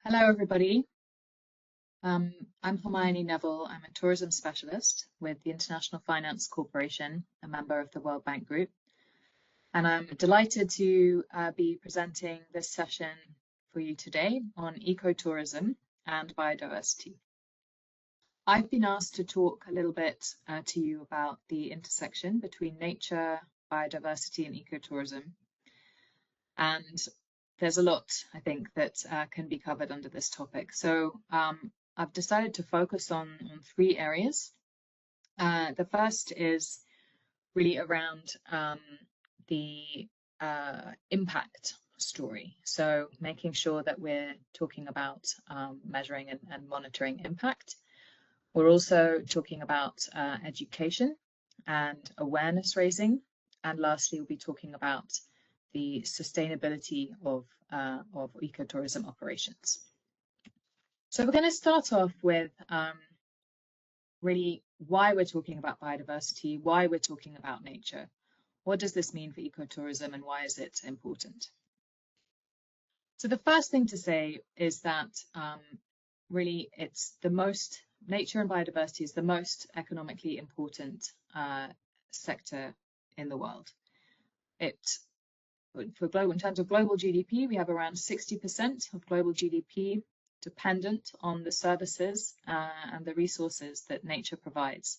Hello, everybody. I'm Hermione Neville. I'm a tourism specialist with the International Finance Corporation, a member of the World Bank Group, and I'm delighted to be presenting this session for you today on ecotourism and biodiversity. I've been asked to talk a little bit to you about the intersection between nature, biodiversity, and ecotourism. And there's a lot, I think, that can be covered under this topic. So I've decided to focus on three areas. The first is really around the impact story. So making sure that we're talking about measuring and monitoring impact. We're also talking about education and awareness raising. And lastly, we'll be talking about the sustainability of ecotourism operations. So we're going to start off with really why we're talking about biodiversity, why we're talking about nature. What does this mean for ecotourism and why is it important? So the first thing to say is that really it's the most, nature and biodiversity is the most economically important sector in the world. In terms of global GDP, we have around 60% of global GDP dependent on the services and the resources that nature provides.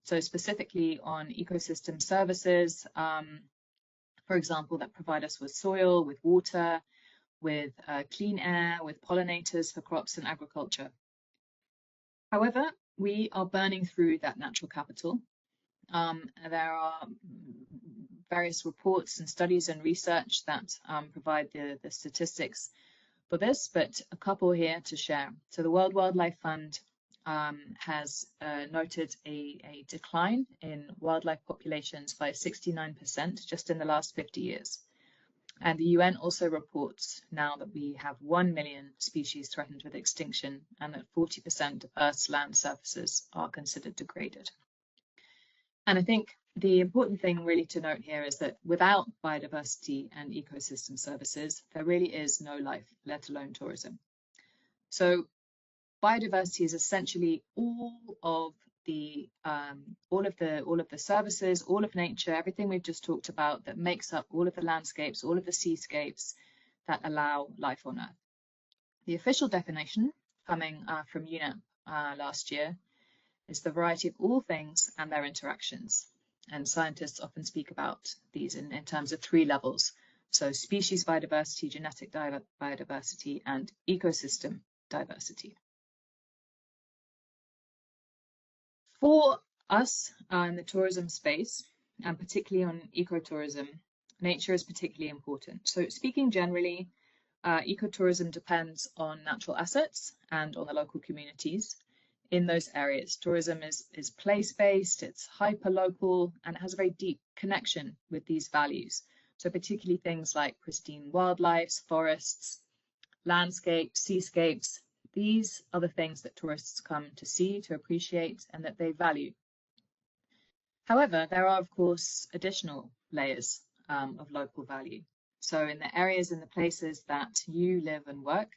So specifically on ecosystem services, for example, that provide us with soil, with water, with clean air, with pollinators for crops and agriculture. However, we are burning through that natural capital. There are various reports and studies and research that provide the statistics for this, but a couple here to share. So the World Wildlife Fund has noted a decline in wildlife populations by 69% just in the last 50 years. And the UN also reports now that we have 1 million species threatened with extinction and that 40% of Earth's land surfaces are considered degraded. And I think the important thing really to note here is that without biodiversity and ecosystem services, there really is no life, let alone tourism. So biodiversity is essentially all of the services, all of nature, everything we've just talked about that makes up all of the landscapes, all of the seascapes that allow life on Earth. The official definition coming from UNEP last year is the variety of all things and their interactions. And scientists often speak about these in terms of three levels. So species biodiversity, genetic biodiversity, and ecosystem diversity. For us in the tourism space, and particularly on ecotourism, nature is particularly important. So speaking generally, ecotourism depends on natural assets and on the local communities in those areas. Tourism is place-based, it's hyper-local, and it has a very deep connection with these values. So particularly things like pristine wildlife, forests, landscapes, seascapes. These are the things that tourists come to see, to appreciate, and that they value. However, there are, of course, additional layers of local value. So in the areas and the places that you live and work,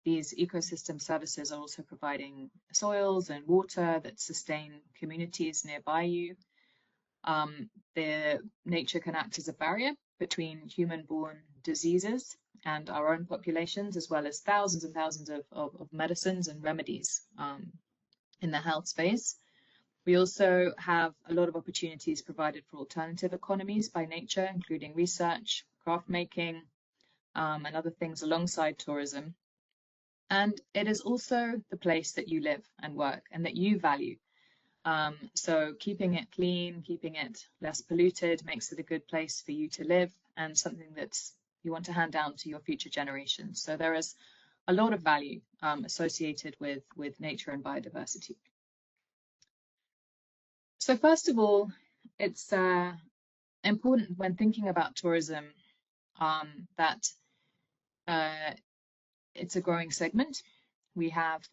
these ecosystem services are also providing soils and water that sustain communities nearby you. The nature can act as a barrier between human-borne diseases and our own populations, as well as thousands and thousands of medicines and remedies in the health space. We also have a lot of opportunities provided for alternative economies by nature, including research, craft making, and other things alongside tourism. And it is also the place that you live and work and that you value. So keeping it clean, keeping it less polluted makes it a good place for you to live and something that you want to hand down to your future generations. So there is a lot of value associated with nature and biodiversity. So first of all, it's important when thinking about tourism that it's a growing segment. We have,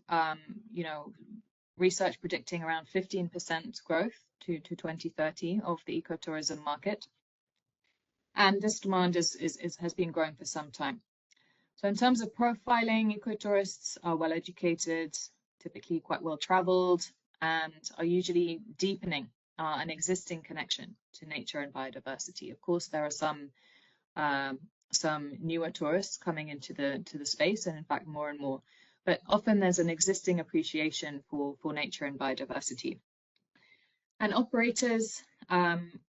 research predicting around 15% growth to 2030 of the ecotourism market. And this demand has been growing for some time. So in terms of profiling, ecotourists are well educated, typically quite well traveled, and are usually deepening an existing connection to nature and biodiversity. Of course, there are some newer tourists coming into the space, and in fact more and more. But often there's an existing appreciation for nature and biodiversity. And operators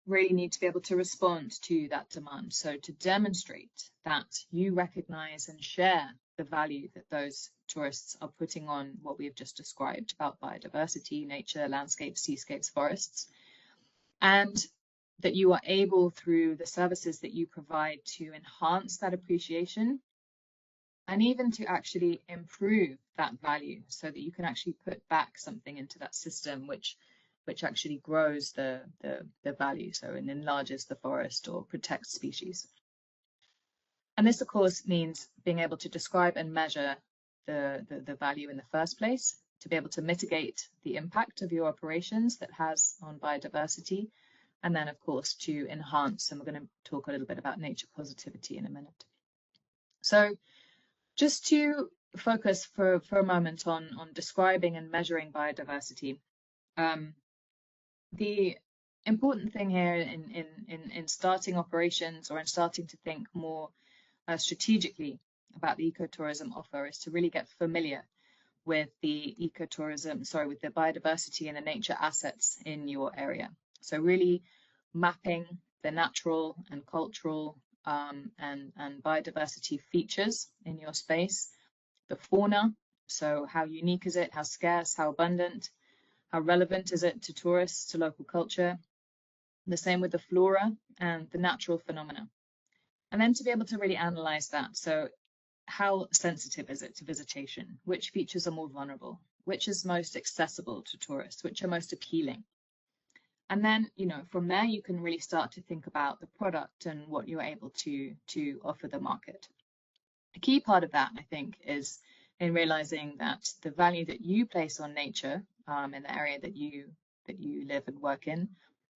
really need to be able to respond to that demand. So to demonstrate that you recognize and share the value that those tourists are putting on what we've just described about biodiversity, nature, landscapes, seascapes, forests, and that you are able, through the services that you provide, to enhance that appreciation and even to actually improve that value so that you can actually put back something into that system which actually grows the value, so it enlarges the forest or protects species. And this, of course, means being able to describe and measure the value in the first place, to be able to mitigate the impact of your operations that has on biodiversity, and then, of course, to enhance, and we're going to talk a little bit about nature positivity in a minute. So just to focus for a moment on describing and measuring biodiversity, the important thing here in starting operations or in starting to think more strategically about the ecotourism offer is to really get familiar with the with the biodiversity and the nature assets in your area. So really mapping the natural and cultural and biodiversity features in your space, the fauna, so how unique is it, how scarce, how abundant, how relevant is it to tourists, to local culture, the same with the flora and the natural phenomena. And then to be able to really analyze that. So how sensitive is it to visitation? Which features are more vulnerable? Which is most accessible to tourists? Which are most appealing? And then, from there, you can really start to think about the product and what you're able to offer the market. A key part of that, I think, is in realizing that the value that you place on nature in the area that you live and work in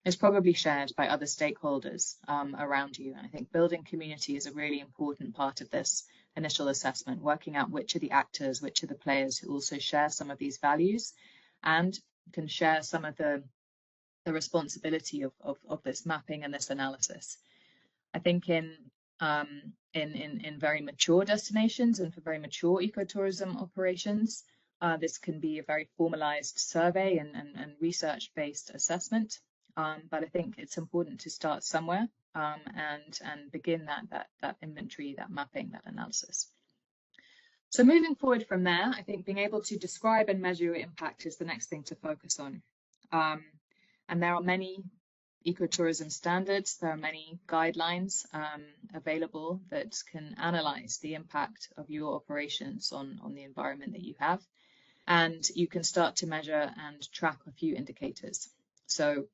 is probably shared by other stakeholders around you. And I think building community is a really important part of this initial assessment, working out which are the actors, which are the players who also share some of these values and can share some of the responsibility of this mapping and this analysis. I think in very mature destinations and for very mature ecotourism operations, this can be a very formalized survey and research-based assessment. But I think it's important to start somewhere and begin that inventory, that mapping, that analysis. So moving forward from there, I think being able to describe and measure your impact is the next thing to focus on. And there are many ecotourism standards, there are many guidelines available that can analyze the impact of your operations on the environment that you have. And you can start to measure and track a few indicators. So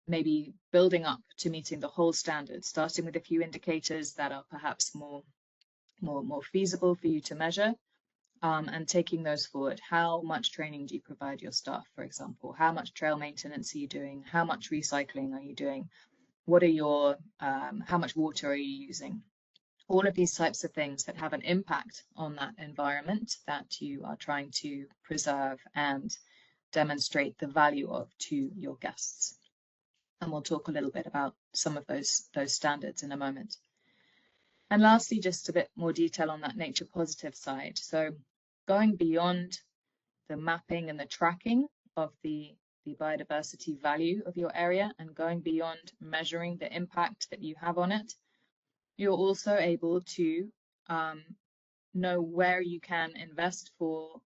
maybe building up to meeting the whole standard, starting with a few indicators that are perhaps more feasible for you to measure, and taking those forward. How much training do you provide your staff, for example? How much trail maintenance are you doing? How much recycling are you doing? What are your, how much water are you using? All of these types of things that have an impact on that environment that you are trying to preserve and demonstrate the value of to your guests. And we'll talk a little bit about some of those standards in a moment. And lastly, just a bit more detail on that nature positive side. So going beyond the mapping and the tracking of the biodiversity value of your area and going beyond measuring the impact that you have on it, you're also able to know where you can invest for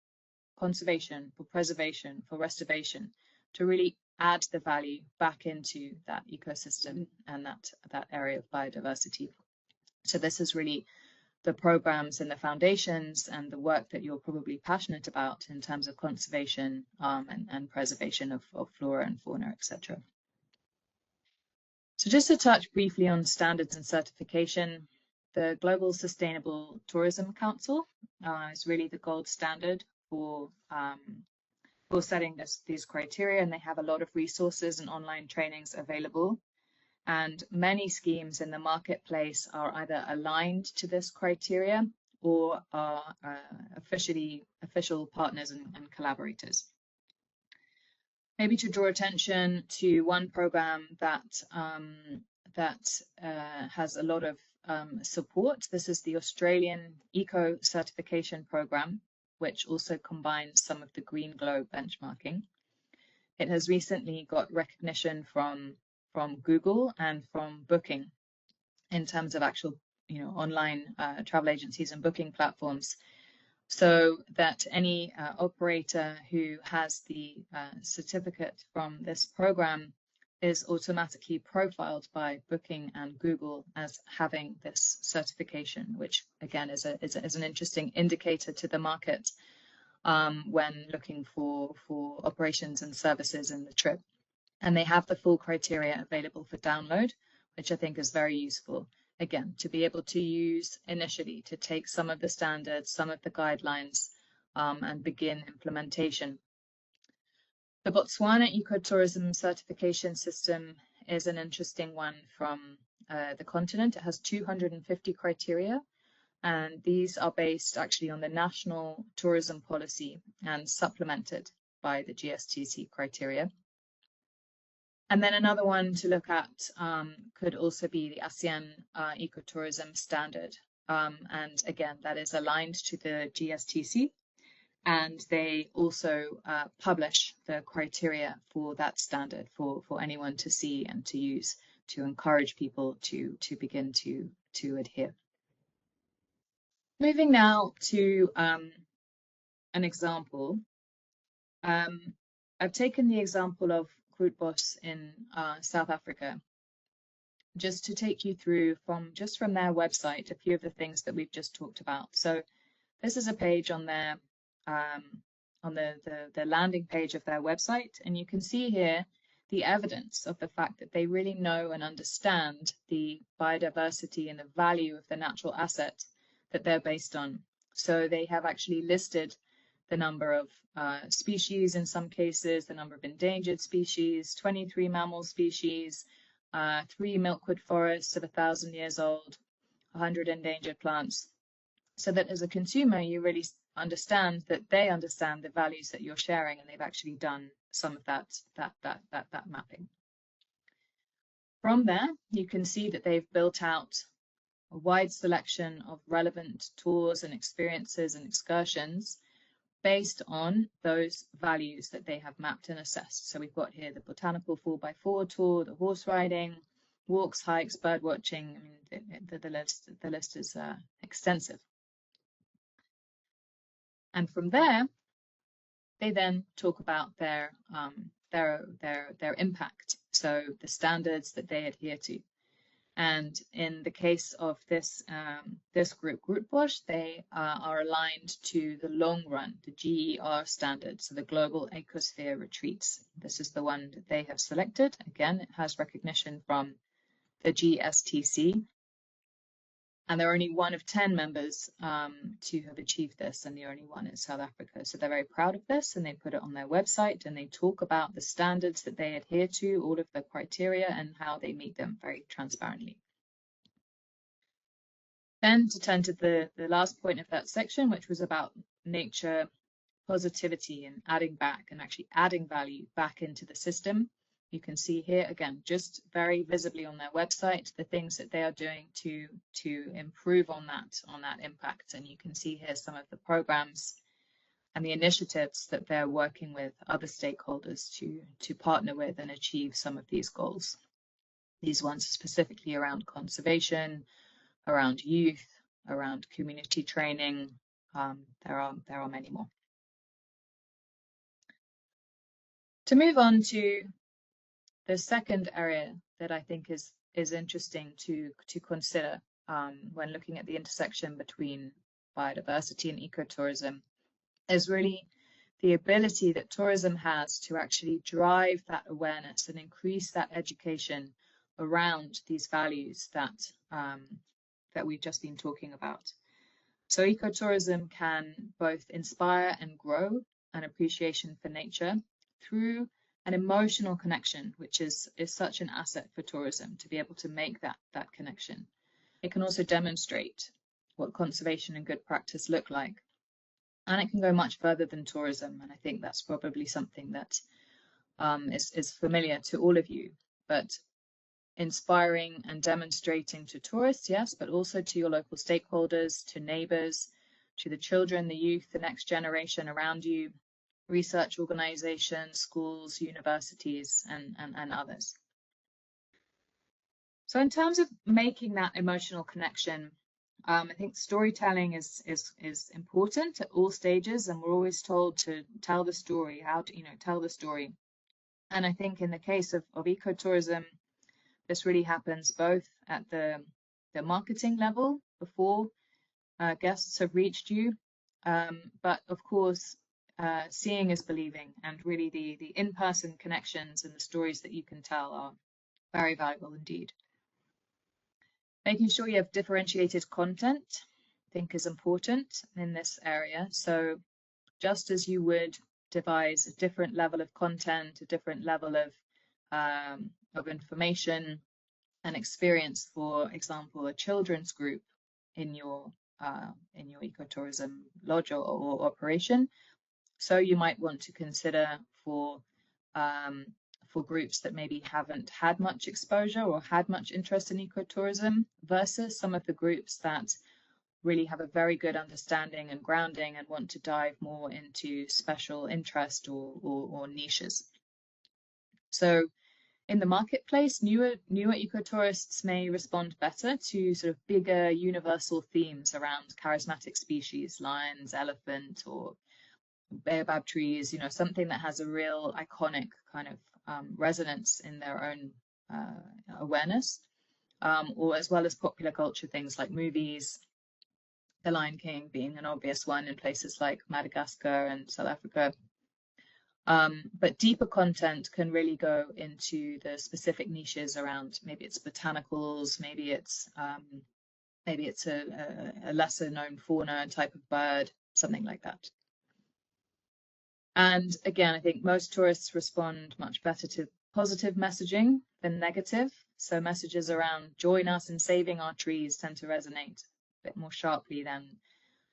conservation, for preservation, for restoration, to really add the value back into that ecosystem and that area of biodiversity. So this is really the programs and the foundations and the work that you're probably passionate about in terms of conservation and preservation of flora and fauna, etc. So just to touch briefly on standards and certification, the Global Sustainable Tourism Council is really the gold standard for setting these criteria, and they have a lot of resources and online trainings available. And many schemes in the marketplace are either aligned to this criteria or are official partners and collaborators. Maybe to draw attention to one program that has a lot of support. This is the Australian Eco Certification Program, which also combines some of the Green Globe benchmarking. It has recently got recognition from Google and from Booking in terms of actual, online travel agencies and booking platforms, so that any operator who has the certificate from this program is automatically profiled by Booking and Google as having this certification, which again is an interesting indicator to the market when looking for operations and services in the trip. And they have the full criteria available for download, which I think is very useful. Again, to be able to use initially to take some of the standards, some of the guidelines, and begin implementation. The Botswana Ecotourism Certification System is an interesting one from the continent. It has 250 criteria, and these are based actually on the national tourism policy and supplemented by the GSTC criteria. And then another one to look at could also be the ASEAN Ecotourism Standard. And again, that is aligned to the GSTC. And they also publish the criteria for that standard for anyone to see and to use to encourage people to begin to adhere. Moving now to an example. I've taken the example of Grootbos in South Africa, just to take you through from their website a few of the things that we've just talked about. So this is a page on their on the landing page of their website, and you can see here the evidence of the fact that they really know and understand the biodiversity and the value of the natural asset that they're based on. So they have actually listed the number of species in some cases, the number of endangered species, 23 mammal species, 3 milkwood forests of 1,000 years old, 100 endangered plants, so that as a consumer, you really understand that they understand the values that you're sharing, and they've actually done some of that mapping. From there, you can see that they've built out a wide selection of relevant tours and experiences and excursions based on those values that they have mapped and assessed. So we've got here the botanical 4x4 tour, the horse riding, walks, hikes, bird watching. I mean, the list is extensive. And from there, they then talk about their impact. So the standards that they adhere to. And in the case of this group, Grootbos, they are aligned to the long run, the GER standard, so the Global Ecosphere Retreats. This is the one that they have selected. Again, it has recognition from the GSTC. And they're only one of 10 members to have achieved this, and the only one in South Africa. So they're very proud of this, and they put it on their website, and they talk about the standards that they adhere to, all of the criteria, and how they meet them very transparently. Then to turn to the last point of that section, which was about nature positivity and adding back and actually adding value back into the system. You can see here, again, just very visibly on their website, the things that they are doing to improve on that impact. And you can see here some of the programs and the initiatives that they're working with other stakeholders to partner with and achieve some of these goals. These ones are specifically around conservation, around youth, around community training. There are many more. To move on to the second area that I think is interesting to consider when looking at the intersection between biodiversity and ecotourism is really the ability that tourism has to actually drive that awareness and increase that education around these values that we've just been talking about. So ecotourism can both inspire and grow an appreciation for nature through an emotional connection, which is such an asset for tourism to be able to make that connection. It can also demonstrate what conservation and good practice look like. And it can go much further than tourism. And I think that's probably something that is familiar to all of you. But inspiring and demonstrating to tourists, yes, but also to your local stakeholders, to neighbors, to the children, the youth, the next generation around you, research organizations, schools, universities, and others. So in terms of making that emotional connection, I think storytelling is important at all stages, and we're always told to tell the story, how to, tell the story. And I think in the case of ecotourism, this really happens both at the marketing level before guests have reached you, but of course, seeing is believing, and really the in-person connections and the stories that you can tell are very valuable indeed. Making sure you have differentiated content, I think, is important in this area. So just as you would devise a different level of content, a different level of information and experience, for example, a children's group in your ecotourism lodge or operation, so you might want to consider for groups that maybe haven't had much exposure or had much interest in ecotourism versus some of the groups that really have a very good understanding and grounding and want to dive more into special interest or niches. So in the marketplace, newer ecotourists may respond better to sort of bigger universal themes around charismatic species, lions, elephant, or baobab trees, something that has a real iconic kind of resonance in their own awareness, or as well as popular culture things like movies, The Lion King being an obvious one in places like Madagascar and South Africa. But deeper content can really go into the specific niches around, maybe it's botanicals, maybe it's a lesser known fauna type of bird, something like that. And again, I think most tourists respond much better to positive messaging than negative. So messages around join us in saving our trees tend to resonate a bit more sharply than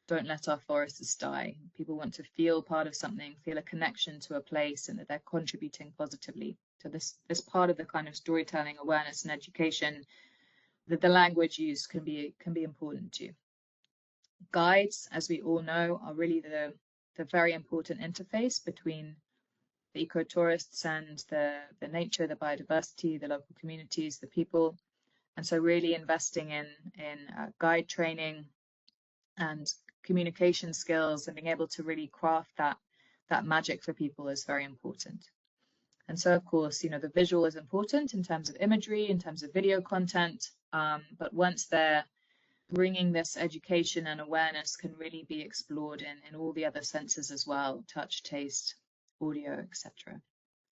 don't let our forests die. People want to feel part of something, feel a connection to a place, and that they're contributing positively to this part of the kind of storytelling, awareness, and education that the language used can be important to. Guides, as we all know, are really the very important interface between the ecotourists and the nature, the biodiversity, the local communities, the people. And so really investing in guide training and communication skills and being able to really craft that magic for people is very important. And so, of course, the visual is important in terms of imagery, in terms of video content, but once they're bringing this education and awareness can really be explored in all the other senses as well: touch, taste, audio, etc.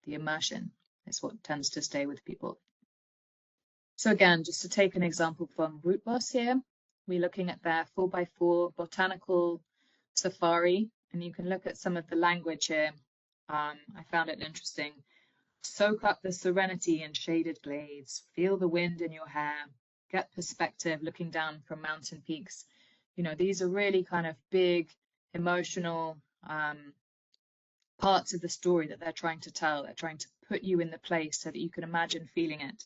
The immersion is what tends to stay with people. So again, just to take an example from Route Boss here, we're looking at their 4x4 botanical safari, and you can look at some of the language here. I found it interesting. Soak up the serenity in shaded glades, feel the wind in your hair, get perspective looking down from mountain peaks. These are really kind of big emotional parts of the story that they're trying to tell. They're trying to put you in the place so that you can imagine feeling it.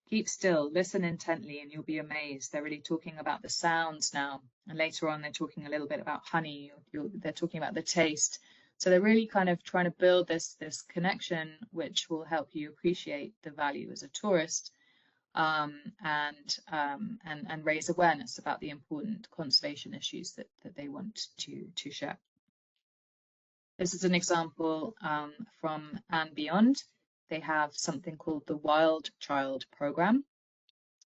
Keep still, listen intently, and you'll be amazed. They're really talking about the sounds now. And later on, they're talking a little bit about honey. They're talking about the taste. So they're really kind of trying to build this connection, which will help you appreciate the value as a tourist, and raise awareness about the important conservation issues that they want to share. This is an example from And Beyond. They have something called the Wild Child Program,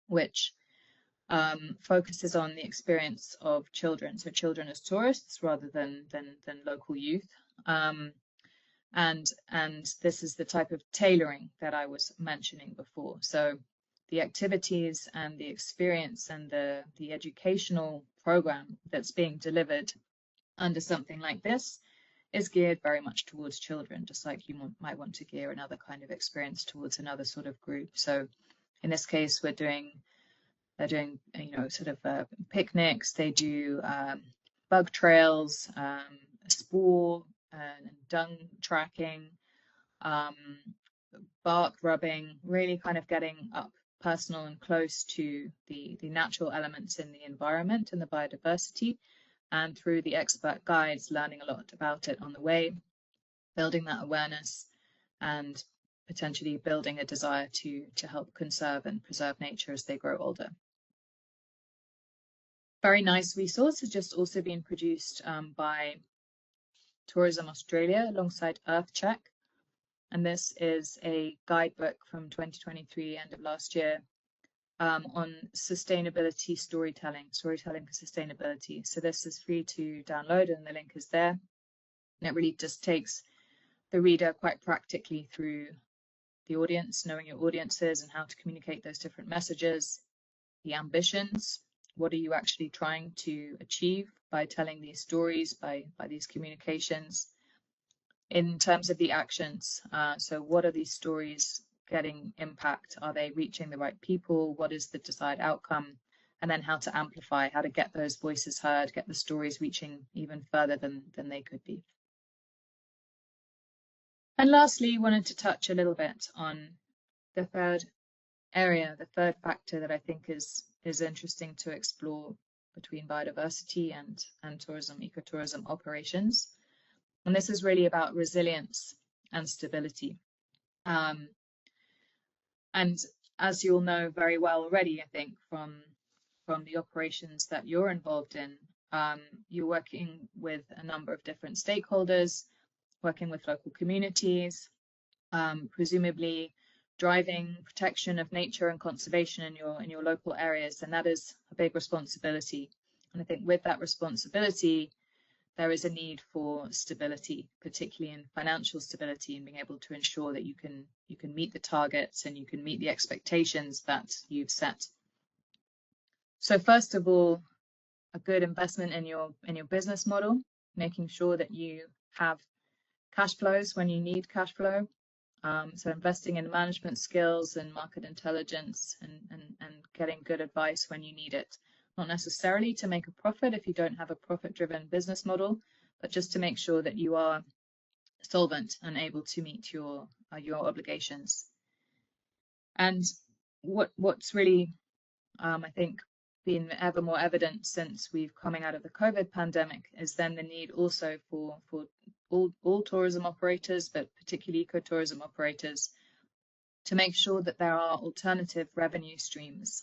which focuses on the experience of children, so children as tourists rather than local youth. And this is the type of tailoring that I was mentioning before. So the activities and the experience and the educational program that's being delivered under something like this is geared very much towards children, just like you might want to gear another kind of experience towards another sort of group. So in this case, we're doing They're doing, sort of picnics. They do bug trails, spore and dung tracking, bark rubbing, really kind of getting up personal and close to the natural elements in the environment and the biodiversity. And through the expert guides, learning a lot about it on the way, building that awareness, and potentially building a desire to help conserve and preserve nature as they grow older. Very nice resource has just also been produced by Tourism Australia alongside EarthCheck. And this is a guidebook from 2023, end of last year, on sustainability storytelling for sustainability. So this is free to download and the link is there. And it really just takes the reader quite practically through the audience, knowing your audiences and how to communicate those different messages, the ambitions, what are you actually trying to achieve by telling these stories, by these communications, in terms of the actions. So what are these stories getting impact? Are they reaching the right people? What is the desired outcome? And then how to amplify, how to get those voices heard, get the stories reaching even further than they could be. And lastly, wanted to touch a little bit on the third area, the third factor that I think is interesting to explore between biodiversity and tourism, ecotourism operations. And this is really about resilience and stability. And as you'll know very well already, I think, from the operations that you're involved in, you're working with a number of different stakeholders, working with local communities, presumably driving protection of nature and conservation in your local areas, and that is a big responsibility. And I think with that responsibility, there is a need for stability, particularly in financial stability, and being able to ensure that you can meet the targets and you can meet the expectations that you've set. So first of all, a good investment in your business model, making sure that you have cash flows when you need cash flow. So investing in management skills and market intelligence and getting good advice when you need it. Not necessarily to make a profit if you don't have a profit-driven business model, but just to make sure that you are solvent and able to meet your obligations. And what's really, I think, been ever more evident since we've coming out of the COVID pandemic is then the need also for all tourism operators, but particularly ecotourism operators, to make sure that there are alternative revenue streams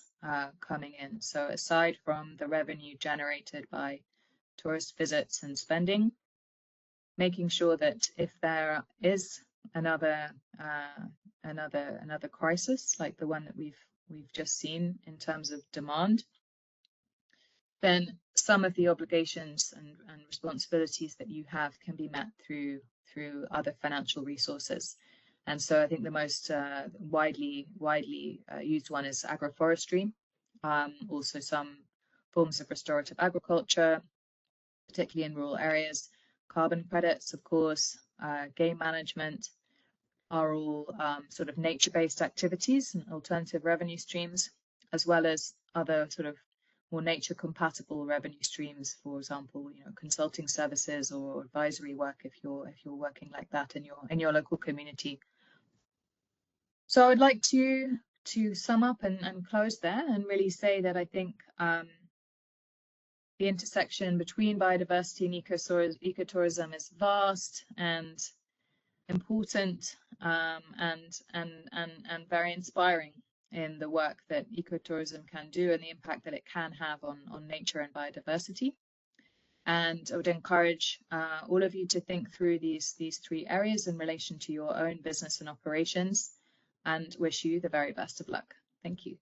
coming in. So aside from the revenue generated by tourist visits and spending, making sure that if there is another crisis like the one that we've just seen in terms of demand, then some of the obligations and responsibilities that you have can be met through other financial resources. And so I think the most widely used one is agroforestry, also some forms of restorative agriculture, particularly in rural areas. Carbon credits, of course, game management are all sort of nature-based activities and alternative revenue streams, as well as other sort of more nature-compatible revenue streams. For example, consulting services or advisory work if you're working like that in your local community. So I would like to sum up and close there and really say that I think the intersection between biodiversity and ecotourism is vast and important and very inspiring in the work that ecotourism can do and the impact that it can have on nature and biodiversity. And I would encourage all of you to think through these three areas in relation to your own business and operations, and wish you the very best of luck. Thank you.